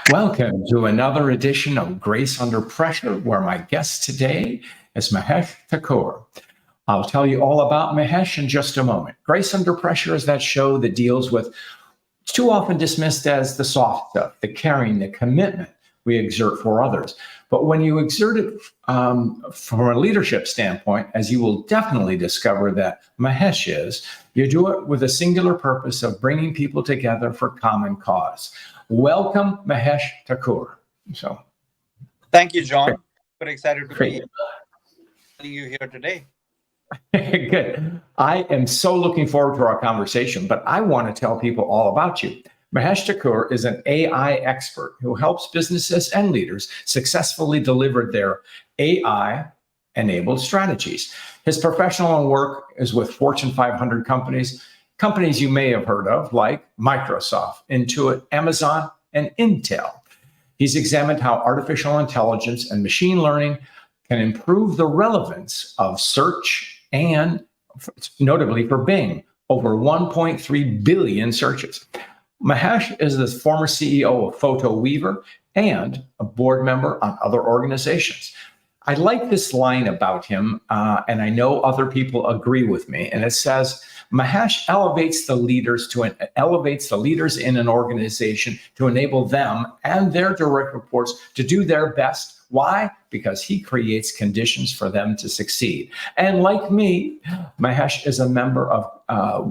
Welcome to another edition of Grace Under Pressure, where my guest today is Mahesh Thakur. I'll tell you all about Mahesh in just a moment. Grace Under Pressure is that show that deals with, it's too often dismissed as the soft stuff, the caring, the commitment we exert for others. But when you exert it from a leadership standpoint, as you will definitely discover that Mahesh is, you do it with a singular purpose of bringing people together for common cause. Welcome, Mahesh Thakur. So, Thank you, John. Very excited to great. be joining you here today. Good. I am so looking forward to our conversation, but I want to tell people all about you. Mahesh Thakur is an AI expert who helps businesses and leaders successfully deliver their AI enabled strategies. His professional work is with Fortune 500 companies you may have heard of, like Microsoft, Intuit, Amazon, and Intel. He's examined how artificial intelligence and machine learning can improve the relevance of search and notably for Bing, over 1.3 billion searches. Mahesh is the former CEO of Photo Weaver and a board member on other organizations. I like this line about him, and I know other people agree with me. And it says, Mahesh elevates the leaders in an organization to enable them and their direct reports to do their best. Why? Because he creates conditions for them to succeed. And like me, Mahesh is a member of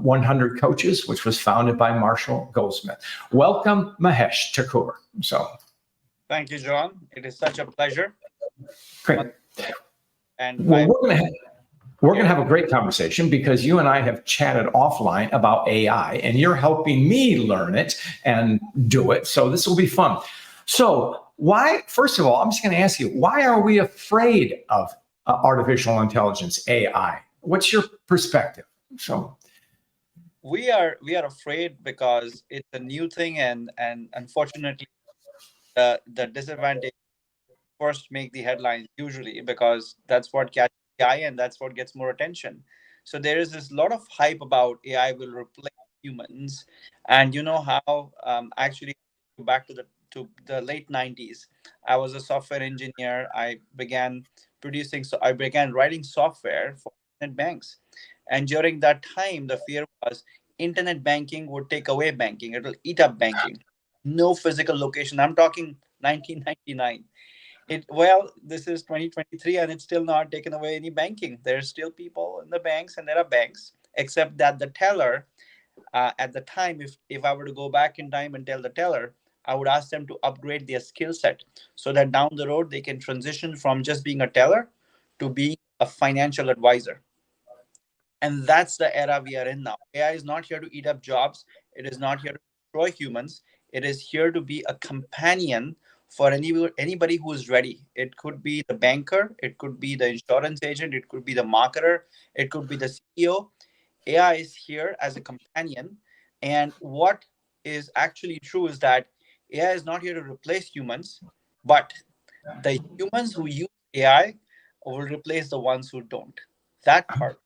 100 Coaches, which was founded by Marshall Goldsmith. Welcome, Mahesh Thakur. Thank you, John. It is such a pleasure. Great. And well, we're going to have a great conversation because you and I have chatted offline about AI, and you're helping me learn it and do it. So this will be fun. So why, first of all, I'm just going to ask you, why are we afraid of artificial intelligence, AI? What's your perspective? So we are afraid because it's a new thing, and unfortunately, the disadvantage first make the headlines usually because that's what catches the eye and that's what gets more attention. So there is this lot of hype about AI will replace humans, and you know how actually back to the late 90s, I was a software engineer. I began writing software for internet banks, and during that time the fear was internet banking would take away banking, it will eat up banking. No physical location, I'm talking 1999. This is 2023 and it's still not taken away any banking. There's still people in the banks and there are banks, except that the teller, at the time, if I were to go back in time and tell the teller, I would ask them to upgrade their skill set so that down the road they can transition from just being a teller to being a financial advisor. And that's the era we are in now. AI is not here to eat up jobs. It is not here to destroy humans. It is here to be a companion for anybody who is ready. It could be the banker, it could be the insurance agent, it could be the marketer, it could be the CEO. AI is here as a companion. And what is actually true is that AI is not here to replace humans, but the humans who use AI will replace the ones who don't. That part.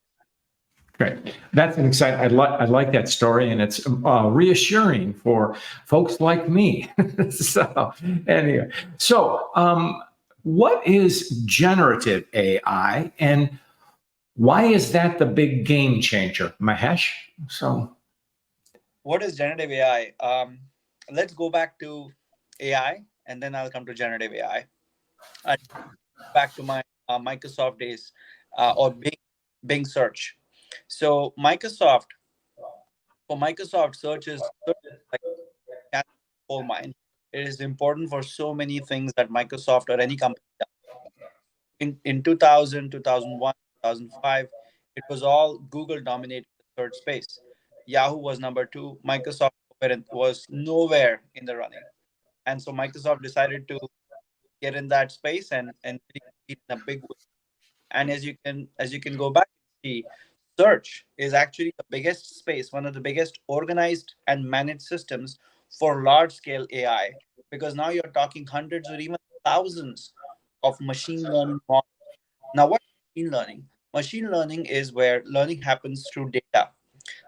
great. That's an exciting. I like that story, and it's reassuring for folks like me. So anyway, what is generative AI, and why is that the big game changer, Mahesh? So, What is generative AI? Let's go back to AI, and then I'll come to generative AI. Back to my Microsoft days, or Bing search. So Microsoft search is like a coal mine. It is important for so many things that Microsoft or any company does. In 2000, 2001, 2005, it was all Google dominated the search space. Yahoo was number two. Microsoft was nowhere in the running. And so Microsoft decided to get in that space and really compete in a big way. And as you can go back and see, search is actually the biggest space, one of the biggest organized and managed systems for large scale AI, because now you're talking hundreds or even thousands of machine learning models. Now, what is machine learning? Machine learning is where learning happens through data.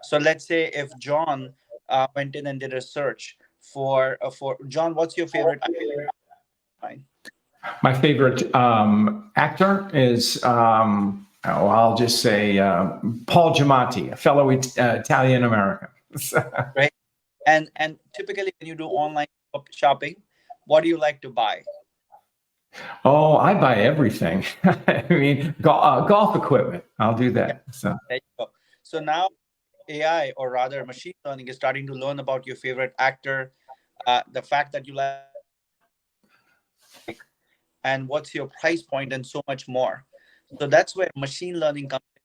So let's say if John went in and did a search For John, what's your favorite line? My favorite actor is, I'll just say Paul Giamatti, a fellow Italian American. Right. And typically when you do online shopping, what do you like to buy? Oh, I buy everything. I mean, golf equipment. I'll do Yeah, that. So, there you go. So now AI, or rather machine learning, is starting to learn about your favorite actor, the fact that you like, and what's your price point, and so much more. So that's where machine learning comes in.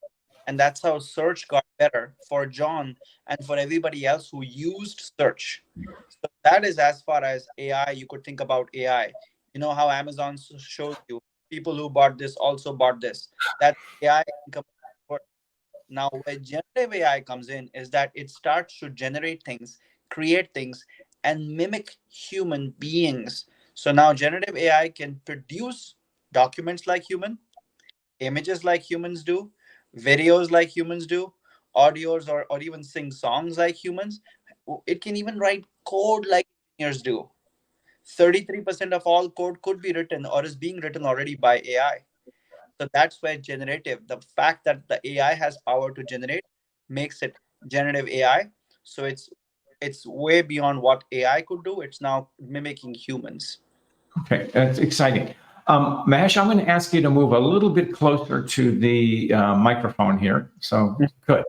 And that's how search got better for John and for everybody else who used search. So that is as far as AI. You could think about AI. You know how Amazon shows you people who bought this also bought this. That's AI. Now, where generative AI comes in is that it starts to generate things, create things, and mimic human beings. So now generative AI can produce documents like human, images like humans do, videos like humans do, audios, or even sing songs like humans. It can even write code like engineers do. 33% of all code could be written or is being written already by AI. So that's where generative, the fact that the AI has power to generate, makes it generative AI. So it's way beyond what AI could do. It's now mimicking humans. okay, that's exciting. Mahesh, I'm going to ask you to move a little bit closer to the microphone here. So, good.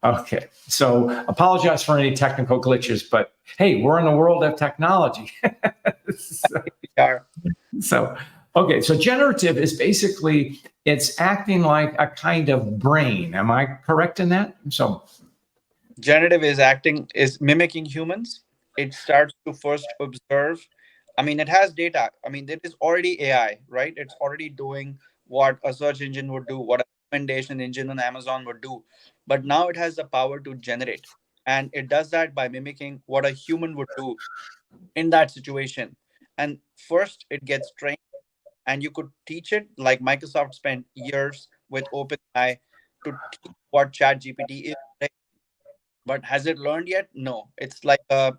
Okay. So, apologize for any technical glitches, but hey, we're in a world of technology. so, Yeah. so, okay. So, generative is basically it's acting like a kind of brain. Am I correct in that? So, Generative is mimicking humans. It starts to first observe. I mean, it has data. I mean, it is already AI, right? It's already doing what a search engine would do, what a recommendation engine on Amazon would do. But now it has the power to generate. And it does that by mimicking what a human would do in that situation. And first, it gets trained, and you could teach it, like Microsoft spent years with OpenAI to teach what ChatGPT is. But has it learned yet? No. It's like a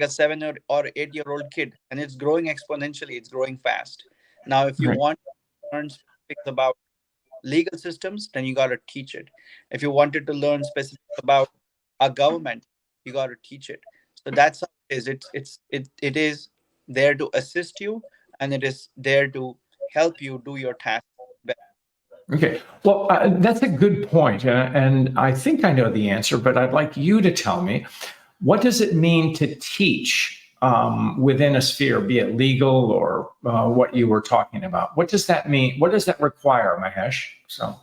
7 or 8 year old kid, and it's growing exponentially. It's growing fast. Now, if you right. want to learn specifics about legal systems, then you got to teach it. If you wanted to learn specifics about a government, you got to teach it. So that's how it is. It is there to assist you, and it is there to help you do your task better. Okay. Well, that's a good point, and I think I know the answer, but I'd like you to tell me what does it mean to teach within a sphere, be it legal or what you were talking about? What does that mean? What does that require, Mahesh? So,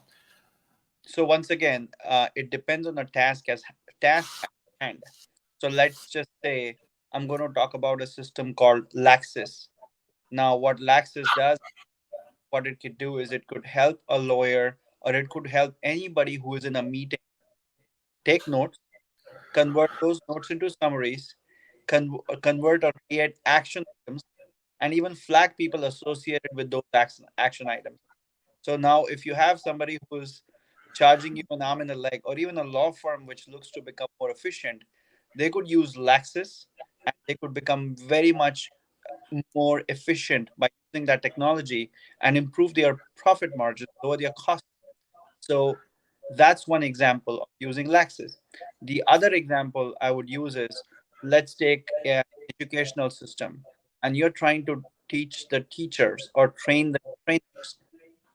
So once again, it depends on the task at hand. So let's just say I'm going to talk about a system called Laxis. Now, what Laxis does, what it could do is it could help a lawyer, or it could help anybody who is in a meeting take notes, convert those notes into summaries, convert or create action items, and even flag people associated with those action items. So now, if you have somebody who's charging you an arm and a leg, or even a law firm which looks to become more efficient, they could use Laxis, and they could become very much more efficient by using that technology and improve their profit margins, lower their costs. So that's one example of using Laxis. The other example I would use is, let's take an educational system, and you're trying to teach the teachers or train the trainers.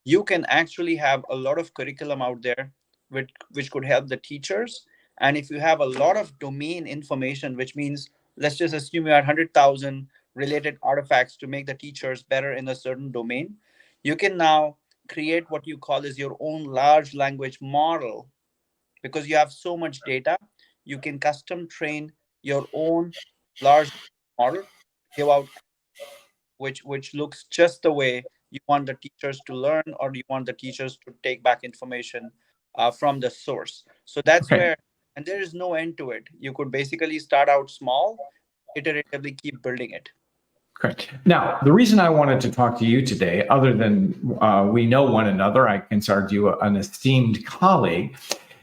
You can actually have a lot of curriculum out there which could help the teachers. And if you have a lot of domain information, which means, let's just assume you had 100,000 related artifacts to make the teachers better in a certain domain, you can now create what you call as your own large language model. Because you have so much data, you can custom train your own large model to give out which looks just the way you want the teachers to learn, or you want the teachers to take back information from the source. So that's okay. where, and there is no end to it. You could basically start out small, iteratively keep building it. Great. Now, the reason I wanted to talk to you today, other than we know one another, I consider you an esteemed colleague,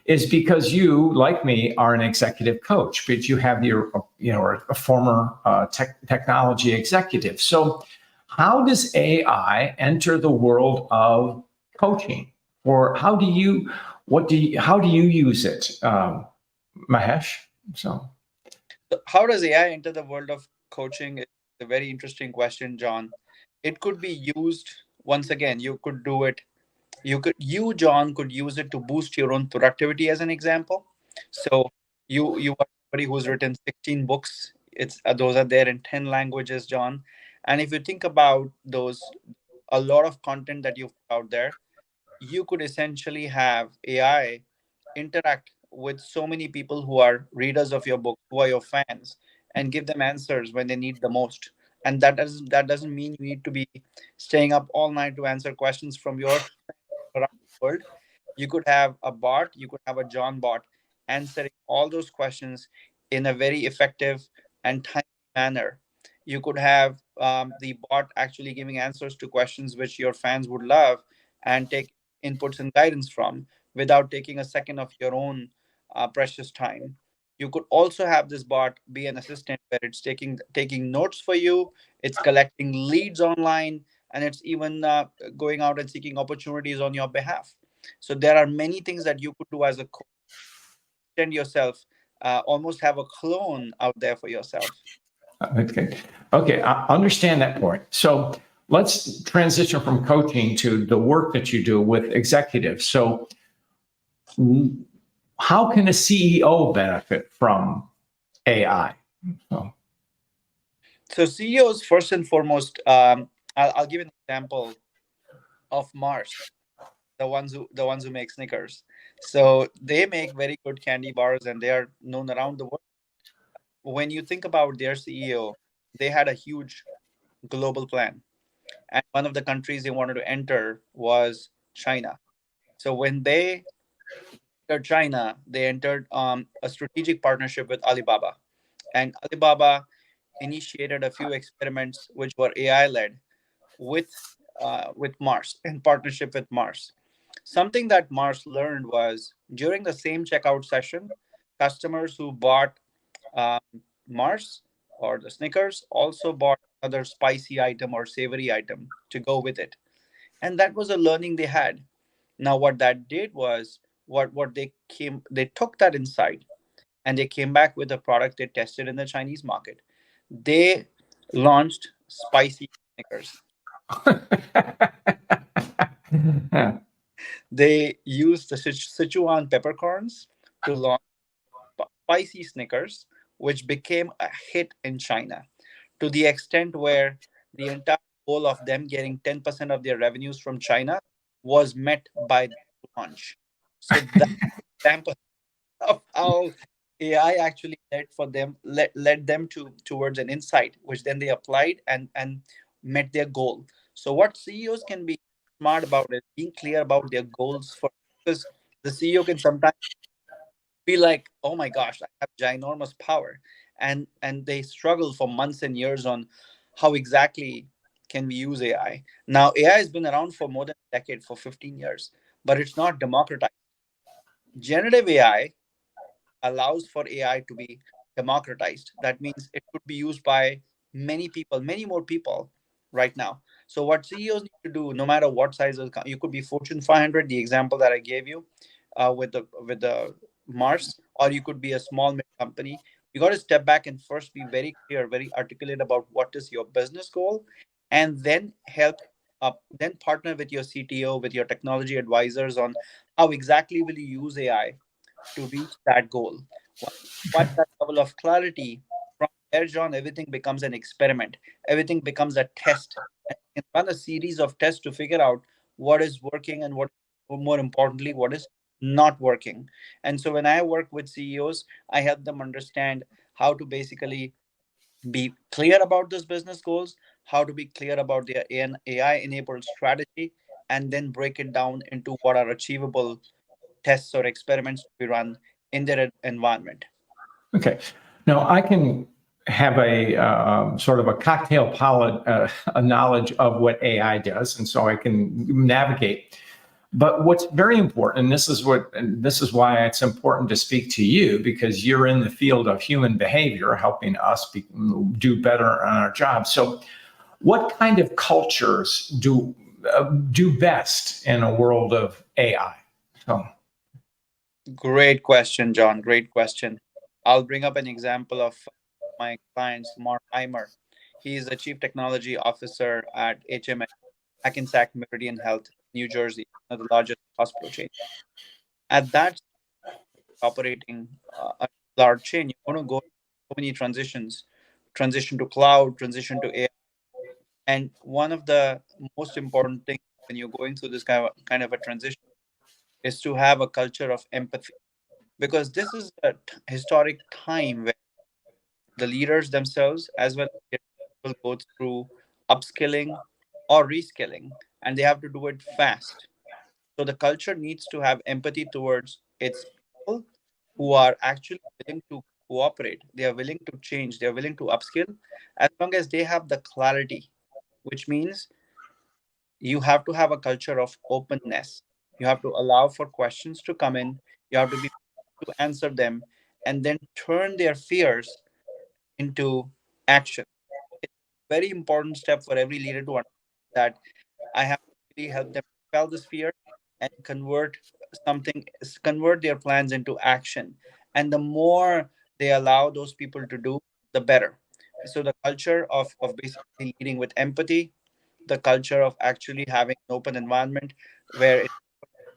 is because you, like me, are an executive coach, but you have your, a former technology executive. So how does AI enter the world of coaching? Or how do you use it, Mahesh? So. How does AI enter the world of coaching? It's a very interesting question, John. It could be used once again. You could do it. John, could use it to boost your own productivity, as an example. So you are somebody who's written 16 books. It's those are there in 10 languages, John. And if you think about those, a lot of content that you've put out there, you could essentially have AI interact with so many people who are readers of your book, who are your fans, and give them answers when they need the most. And that doesn't mean you need to be staying up all night to answer questions from your around the world. You could have a bot, you could have a John bot answering all those questions in a very effective and timely manner. You could have the bot actually giving answers to questions which your fans would love and take inputs and guidance from without taking a second of your own precious time. You could also have this bot be an assistant where it's taking notes for you, it's collecting leads online, and it's even going out and seeking opportunities on your behalf. So there are many things that you could do as a coach, extend yourself, almost have a clone out there for yourself. Okay. Okay. I understand that point. So let's transition from coaching to the work that you do with executives. So how can a CEO benefit from AI? Oh. So CEOs, first and foremost, I'll give an example of Mars, the ones who make Snickers. So they make very good candy bars, and they are known around the world. When you think about their CEO, they had a huge global plan, and one of the countries they wanted to enter was China. So when they entered China, they entered a strategic partnership with Alibaba, and Alibaba initiated a few experiments which were AI led with Mars, in partnership with Mars. Something that Mars learned was during the same checkout session, customers who bought um, Mars or the Snickers also bought another spicy item or savory item to go with it. And that was a learning they had. Now, what that did was what they took that insight and they came back with a product they tested in the Chinese market. They launched spicy Snickers. They used the Sichuan peppercorns to launch spicy Snickers, which became a hit in China to the extent where the entire goal of them getting 10% of their revenues from China was met by the launch. So that example of how AI actually led them towards an insight, which then they applied and met their goal. So what CEOs can be smart about is being clear about their goals for, because the CEO can sometimes be like, oh my gosh, I have ginormous power, and they struggle for months and years on how exactly can we use AI. Now AI has been around for more than a decade, for 15 years, but it's not democratized. Generative AI allows for AI to be democratized. That means it could be used by many people, many more people right now. So what CEOs need to do, no matter what size of you could be Fortune 500, the example that I gave you with the Mars, or you could be a small mid company. You got to step back and first be very clear, very articulate about what is your business goal, and then then partner with your CTO, with your technology advisors on how exactly will you use AI to reach that goal. Once you find that level of clarity, from there, John, everything becomes an experiment. Everything becomes a test. And you can run a series of tests to figure out what is working and what, more importantly, what is not working. And so when I work with CEOs, I help them understand how to basically be clear about those business goals, how to be clear about their AI enabled strategy, and then break it down into what are achievable tests or experiments to be run in their environment. Okay. Now I can have a sort of a a knowledge of what AI does, and so I can navigate. But what's very important, and this is why it's important to speak to you, because you're in the field of human behavior, helping us do better on our jobs. So, what kind of cultures do best in a world of AI? So, Great question, John. Great question. I'll bring up an example of my client's Mark Eimer. He is the Chief Technology Officer at HMN, Hackensack Meridian Health, New Jersey, one of the largest hospital chains. At that operating a large chain, you're going to go through so many transitions, transition to cloud, transition to AI. And one of the most important things when you're going through this kind of a transition is to have a culture of empathy, because this is a historic time where the leaders themselves as well as their people go through upskilling or reskilling, and they have to do it fast. So the culture needs to have empathy towards its people who are actually willing to cooperate. They are willing to change. They are willing to upskill as long as they have the clarity, which means you have to have a culture of openness. You have to allow for questions to come in. You have to be able to answer them and then turn their fears into action. It's a very important step for every leader to understand that I have to really help them dispel this fear and something, convert their plans into action. And the more they allow those people to do, the better. So the culture of basically leading with empathy, the culture of actually having an open environment where it's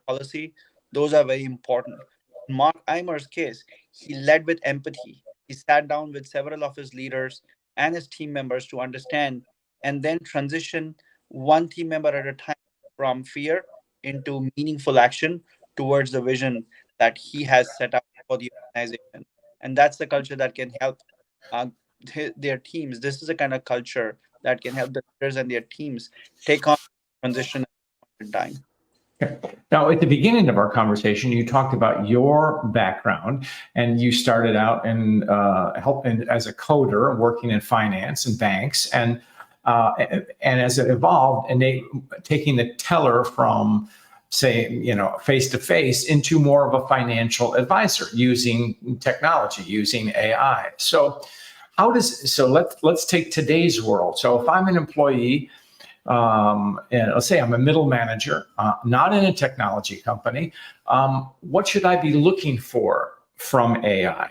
policy, those are very important. In Mark Eimer's case, he led with empathy. He sat down with several of his leaders and his team members to understand and then transition one team member at a time from fear into meaningful action towards the vision that he has set up for the organization. And that's the culture that can help uh, their teams. This is the kind of culture that can help the leaders and their teams take on transition at one time. okay. Now, at the beginning of our conversation, you talked about your background, and you started out in helping as a coder, working in finance and banks, and as it evolved, and taking the teller from, say, face to face into more of a financial advisor using technology, using AI. Let's take today's world. So if I'm an employee, and let's say I'm a middle manager, not in a technology company, what should I be looking for from AI?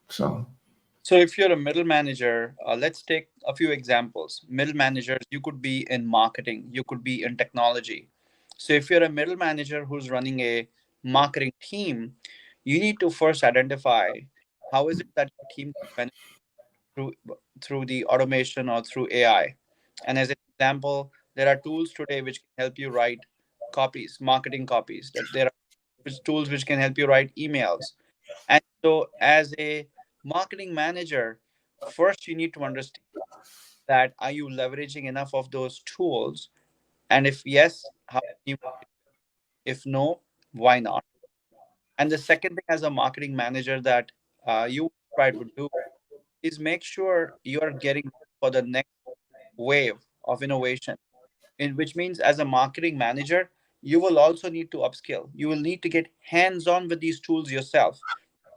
So if you're a middle manager, let's take a few examples. Middle managers, you could be in marketing, you could be in technology. So if you're a middle manager who's running a marketing team, you need to first identify how is it that your team can benefit through through the automation or through AI. And as an example, there are tools today which can help you write copies, marketing copies. That there are tools which can help you write emails. And so, as a marketing manager, first you need to understand that are you leveraging enough of those tools? And if yes, how can you make it? If no, why not? And the second thing, as a marketing manager, that you try to do is make sure you are getting for the next wave of innovation. In which means, as a marketing manager, you will also need to upskill. You will need to get hands on with these tools yourself,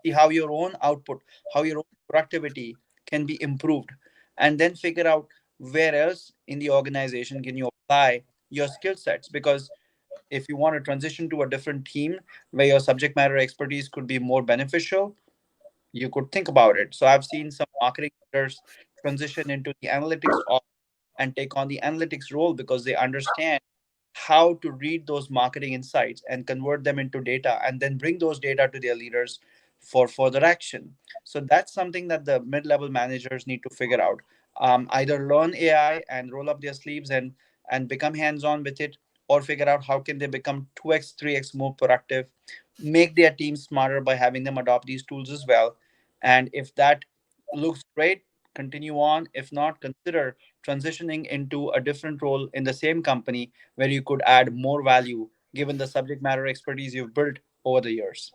see how your own output, how your own productivity can be improved, and then figure out where else in the organization can you apply your skill sets. Because if you want to transition to a different team where your subject matter expertise could be more beneficial, you could think about it. So I've seen some marketing leaders transition into the analytics and take on the analytics role because they understand how to read those marketing insights and convert them into data and then bring those data to their leaders for further action. So that's something that the mid-level managers need to figure out. Either learn AI and roll up their sleeves and become hands-on with it, or figure out how can they become 2x 3x more productive, make their team smarter by having them adopt these tools as well. And if that looks great, continue on. If not, consider transitioning into a different role in the same company where you could add more value given the subject matter expertise you've built over the years.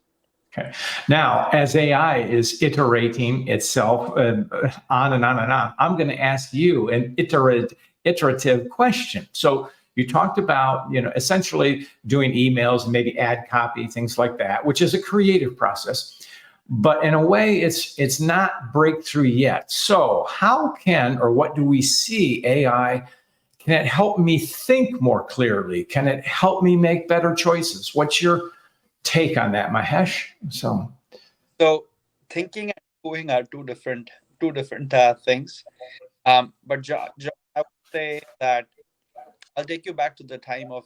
Okay. Now, as AI is iterating itself on and on and on, I'm going to ask you an iterative question. So You talked about, essentially doing emails, maybe ad copy, things like that, which is a creative process. But in a way, it's not breakthrough yet. So how can, or what do we see AI? Can it help me think more clearly? Can it help me make better choices? What's your take on that, Mahesh? So thinking and doing are two different things. But John, I would say that I'll take you back to the time of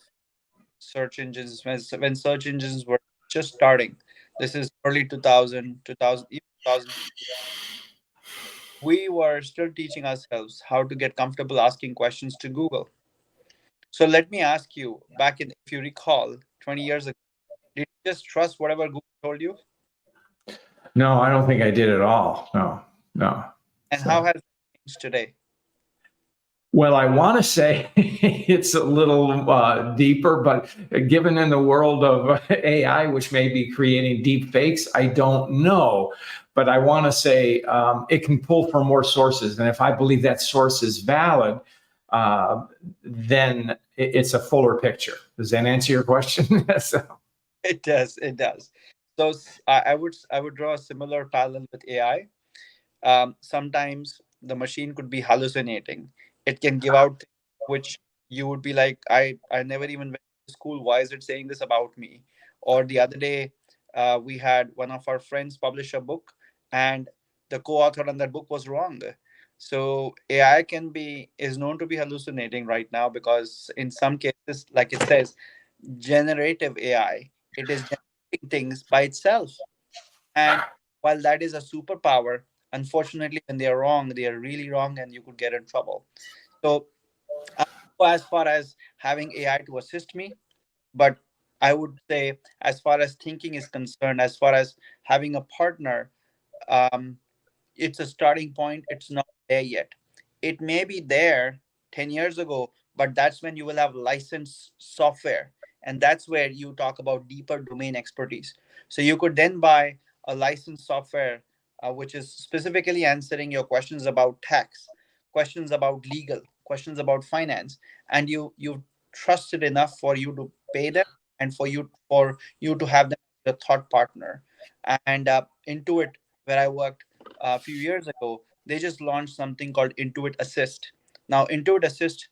search engines when search engines were just starting. This is early 2000, 2000, even 2000. We were still teaching ourselves how to get comfortable asking questions to Google. So let me ask you, back in, if you recall, 20 years ago, did you just trust whatever Google told you? No, I don't think I did at all. No, no. And how So, has it changed today? well, I want to say it's a little deeper, but given in the world of AI, which may be creating deep fakes, I don't know. But I want to say it can pull from more sources. And if I believe that source is valid, then it's a fuller picture. Does that answer your question? So, It does. It does. So I would draw a similar parallel with AI. Sometimes the machine could be hallucinating. It can give out things which you would be like, I never even went to school. Why is it saying this about me? Or the other day, we had one of our friends publish a book, and the co-author on that book was wrong. So AI is known to be hallucinating right now, because in some cases, like it says, generative AI, it is generating things by itself. And while that is a superpower, unfortunately, when they are wrong, they are really wrong, and you could get in trouble. So, I don't go as far as having AI to assist me, but I would say, as far as thinking is concerned, as far as having a partner, um, it's a starting point. It's not there yet. It may be there 10 years ago, but that's when you will have licensed software. And that's where you talk about deeper domain expertise. So you could then buy a licensed software, which is specifically answering your questions about tax, questions about legal, questions about finance. And you trust it enough for you to pay them, and for you to have them as a thought partner. And Intuit, where I worked a few years ago, they just launched something called Intuit Assist. Now, Intuit Assist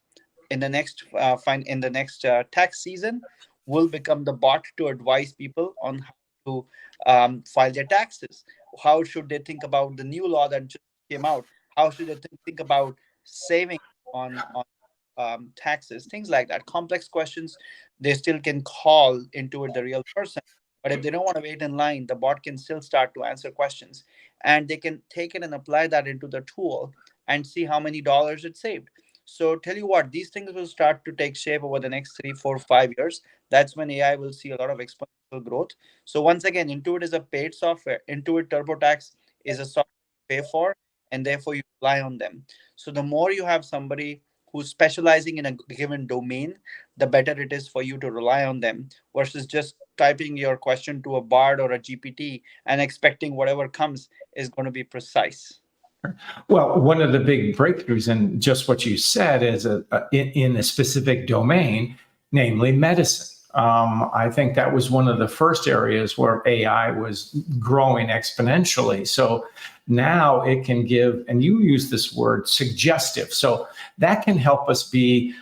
in the next tax season will become the bot to advise people on how to file their taxes. How should they think about the new law that just came out? How should they think about saving on taxes? Things like that. Complex questions, they still can call Intuit the real person. But if they don't want to wait in line, the bot can still start to answer questions, and they can take it and apply that into the tool and see how many dollars it saved. So tell you what, these things will start to take shape over the next 3, 4, 5 years. That's when AI will see a lot of exponential growth. So once again, Intuit is a paid software. Intuit TurboTax is a software you pay for, and therefore you rely on them. So the more you have somebody who's specializing in a given domain, the better it is for you to rely on them, versus just typing your question to a Bard or a GPT and expecting whatever comes is going to be precise. well, one of the big breakthroughs in just what you said is in a specific domain, namely medicine. I think that was one of the first areas where AI was growing exponentially. So now it can give, and you use this word, suggestive. So that can help us be,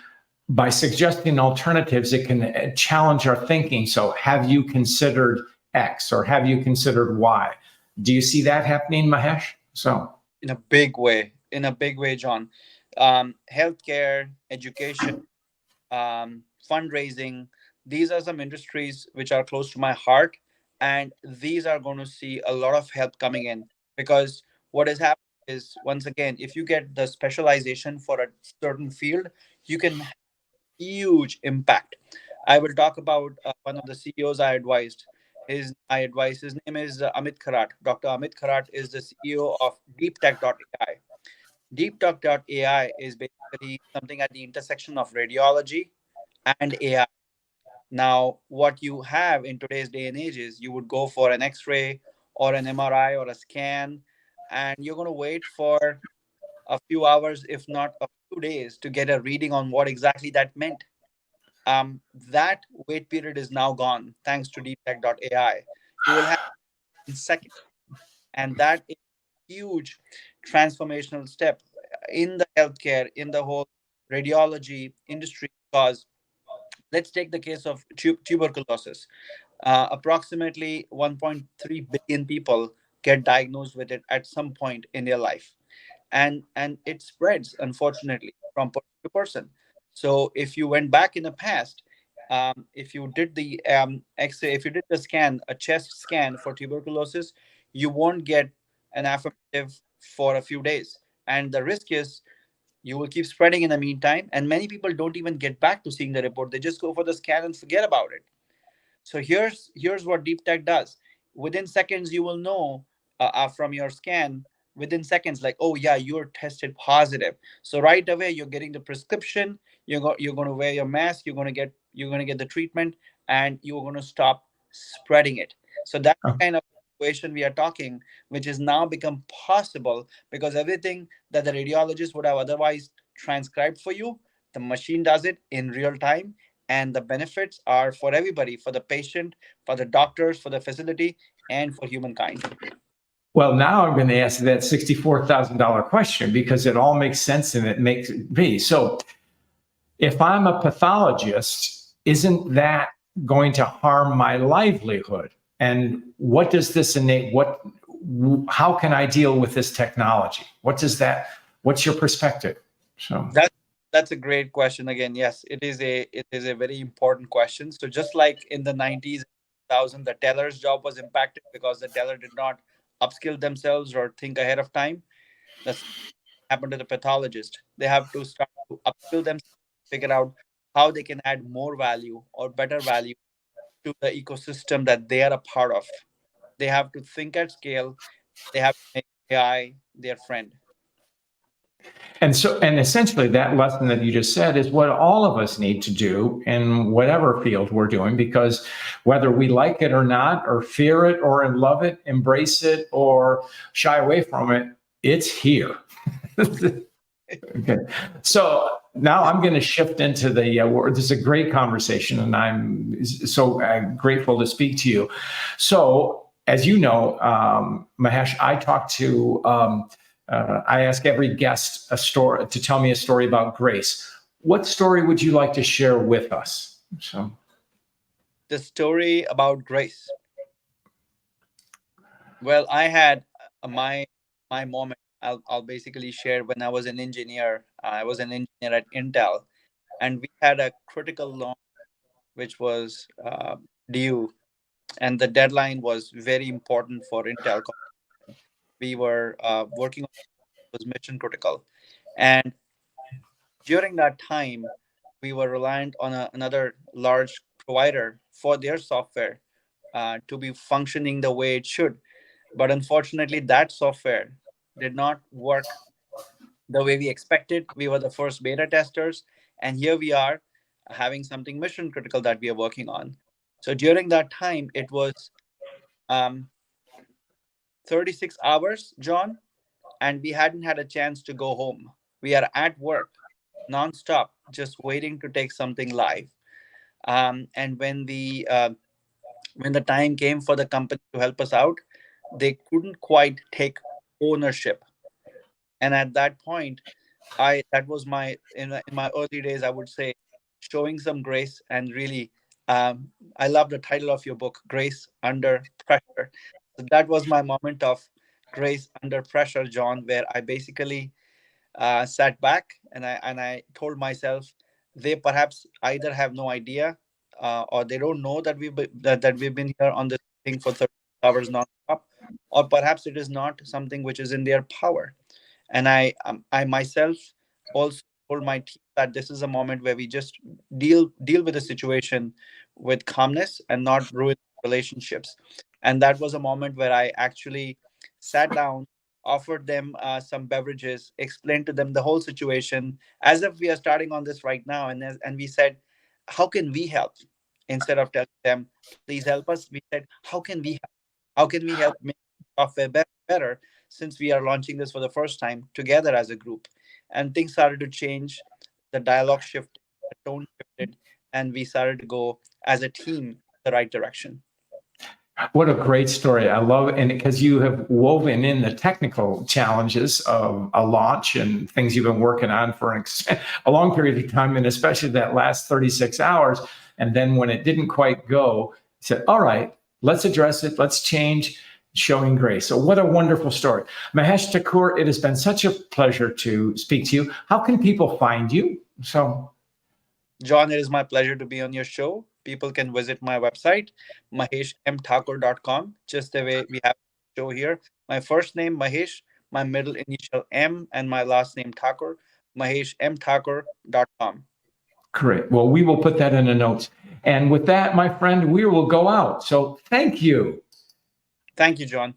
by suggesting alternatives, it can challenge our thinking. So have you considered X, or have you considered Y? Do you see that happening, Mahesh? So. In a big way, John. Healthcare, education, fundraising, these are some industries which are close to my heart, and these are going to see a lot of help coming in, because what is happening is, once again, if you get the specialization for a certain field, you can have huge impact. I will talk about one of the CEOs his name is Amit Kharat. Dr. Amit Kharat is the CEO of deeptech.ai. Deeptech.ai is basically something at the intersection of radiology and AI. Now, what you have in today's day and age is, you would go for an X-ray or an MRI or a scan, and you're going to wait for a few hours, if not a few days, to get a reading on what exactly that meant. That wait period is now gone thanks to deeptech.ai. You will have in seconds, and that is a huge transformational step in the healthcare, in the whole radiology industry. Because let's take the case of tuberculosis. Approximately 1.3 billion people get diagnosed with it at some point in their life, and it spreads unfortunately from person to person. So if you went back in the past, if you did the x-ray, if you did the scan, a chest scan for tuberculosis, you won't get an affirmative for a few days, and the risk is you will keep spreading in the meantime, and many people don't even get back to seeing the report. They just go for the scan and forget about it. So here's what deep tech does. Within seconds, you will know from your scan. Within seconds, like, oh yeah, you're tested positive. So right away, you're getting the prescription. You're going to wear your mask. You're going to get the treatment, and you're going to stop spreading it. So that's the kind of situation we are talking, which has now become possible because everything that the radiologist would have otherwise transcribed for you, the machine does it in real time, and the benefits are for everybody, for the patient, for the doctors, for the facility, and for humankind. Well, now I'm going to ask that $64,000 question because it all makes sense and it makes me. So if I'm a pathologist, isn't that going to harm my livelihood? And what does this enable? How can I deal with this technology? What's your perspective? So That's a great question. Again, yes, it is a very important question. So just like in the 90s, 2000, the teller's job was impacted because the teller did not upskill themselves or think ahead of time. The same happened to the pathologist. They have to start to upskill themselves, figure out how they can add more value or better value to the ecosystem that they are a part of. They have to think at scale. They have to make AI their friend. and essentially that lesson that you just said is what all of us need to do in whatever field we're doing, because whether we like it or not, or fear it or love it, embrace it or shy away from it, it's here. Okay. So now I'm going to shift into the this is a great conversation, and I'm so grateful to speak to you. So, as you know, Mahesh, I ask every guest a story to tell me a story about grace. What story would you like to share with us? So, The story about grace. Well, I had my moment. I'll basically share when I was an engineer. I was an engineer at Intel, and we had a critical launch which was due, and the deadline was very important for Intel. We were working on was mission critical, and during that time, we were reliant on another large provider for their software to be functioning the way it should. But unfortunately, that software did not work the way we expected. We were the first beta testers, and here we are having something mission critical that we are working on. So during that time, it was um, 36 hours, John, and we hadn't had a chance to go home. We are at work nonstop, just waiting to take something live. And when the time came for the company to help us out, they couldn't quite take ownership. And at that point, I that was my in my early days, I would say, showing some grace and really. I love the title of your book, Grace Under Pressure. So that was my moment of grace under pressure, John, where I basically sat back and I told myself they perhaps either have no idea or they don't know that that we've been here on this thing for 30 hours nonstop, or perhaps it is not something which is in their power. And I myself also told my team that this is a moment where we just deal with the situation with calmness and not ruin relationships. And that was a moment where I actually sat down, offered them some beverages, explained to them the whole situation as if we are starting on this right now, and we said, how can we help? Instead of telling them please help us, we said, how can we help? How can we help make software better, since we are launching this for the first time together as a group? And things started to change. The dialogue shifted, the tone shifted, and we started to go as a team the right direction. What a great story. I love it. And because you have woven in the technical challenges of a launch and things you've been working on for a long period of time, and especially that last 36 hours. And then when it didn't quite go, you said, all right, let's address it. Let's change, showing grace. So what a wonderful story. Mahesh Thakur, it has been such a pleasure to speak to you. How can people find you? John, it is my pleasure to be on your show. People can visit my website, maheshmthakur.com, just the way we have a show here. My first name, Mahesh, my middle initial M, and my last name, Thakur, maheshmthakur.com. Great. Well, we will put that in the notes. And with that, my friend, we will go out. So thank you. Thank you, John.